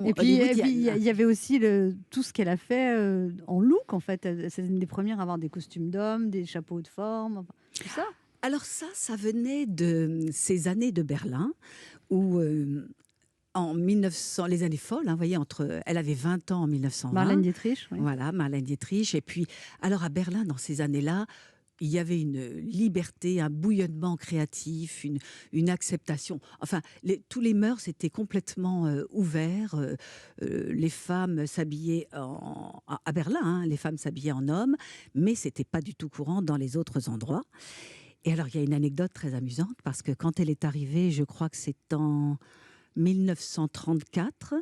Et puis, il y avait aussi tout ce qu'elle a fait en look, en fait. C'est une des premières à avoir des costumes d'hommes, des chapeaux de forme, enfin, tout ça. Alors ça venait de ces années de Berlin où en 1900, les années folles, hein, vous voyez, elle avait 20 ans en 1920. Marlène Dietrich, oui. Voilà, Marlène Dietrich. Et puis, alors à Berlin, dans ces années-là, il y avait une liberté, un bouillonnement créatif, une acceptation. Enfin, tous les mœurs étaient complètement ouverts. Les femmes s'habillaient à Berlin, hein, les femmes s'habillaient en hommes, mais c'était pas du tout courant dans les autres endroits. Et alors, il y a une anecdote très amusante parce que quand elle est arrivée, je crois que c'est en 1934,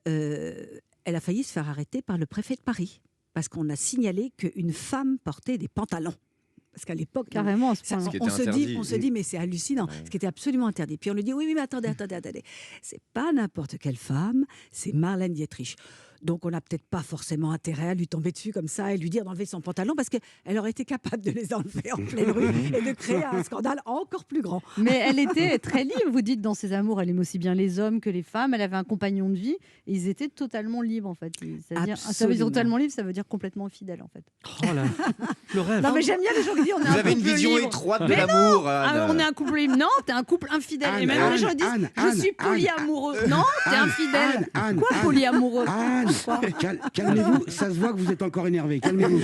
elle a failli se faire arrêter par le préfet de Paris parce qu'on a signalé qu'une femme portait des pantalons. Parce qu'à l'époque, carrément, on se dit, mais c'est hallucinant, ce qui était absolument interdit. Puis on lui dit, oui, mais attendez, c'est pas n'importe quelle femme, c'est Marlène Dietrich. Donc on n'a peut-être pas forcément intérêt à lui tomber dessus comme ça et lui dire d'enlever son pantalon parce qu'elle aurait été capable de les enlever en pleine rue et de créer un scandale encore plus grand. Mais elle était très libre, vous dites, dans ses amours. Elle aimait aussi bien les hommes que les femmes. Elle avait un compagnon de vie et ils étaient totalement libres, en fait. C'est-à-dire, ça veut dire totalement libre, ça veut dire complètement fidèle, en fait. Oh là, le rêve. Non, mais j'aime bien les gens qui disent on est Vous un avez une couple vision libre. étroite de Mais l'amour. on est un couple libre. Non, t'es un couple infidèle. Et maintenant, les gens disent je suis polyamoureux. Non, t'es infidèle. Quoi, polyamoureux? Calmez-vous, ça se voit que vous êtes encore énervé. Calmez-vous.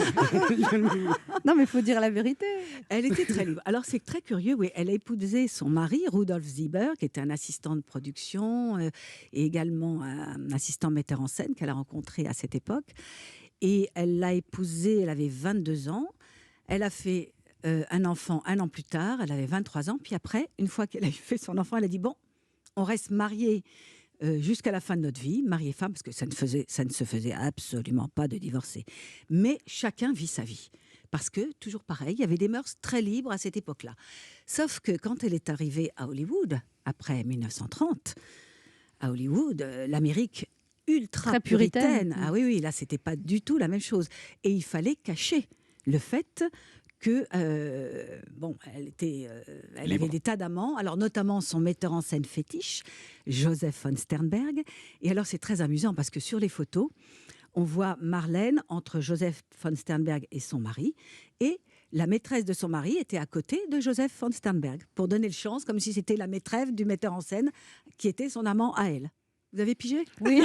Non, mais il faut dire la vérité. Elle était très libre. Alors, c'est très curieux, oui. Elle a épousé son mari, Rudolf Sieber, qui était un assistant de production et également un assistant metteur en scène qu'elle a rencontré à cette époque. Et elle l'a épousé, elle avait 22 ans. Elle a fait un enfant un an plus tard, elle avait 23 ans. Puis après, une fois qu'elle a fait son enfant, elle a dit, bon, on reste mariés jusqu'à la fin de notre vie, mari et femme, parce que ça ne se faisait absolument pas de divorcer. Mais chacun vit sa vie. Parce que, toujours pareil, il y avait des mœurs très libres à cette époque-là. Sauf que quand elle est arrivée à Hollywood, après 1930, à Hollywood, l'Amérique ultra très puritaine. Ah oui, là, c'était pas du tout la même chose. Et il fallait cacher le fait que elle avait des tas d'amants, alors notamment son metteur en scène fétiche, Joseph von Sternberg. Et alors c'est très amusant parce que sur les photos, on voit Marlène entre Joseph von Sternberg et son mari, et la maîtresse de son mari était à côté de Joseph von Sternberg pour donner le chance, comme si c'était la maîtresse du metteur en scène qui était son amant à elle. Vous avez pigé? Oui.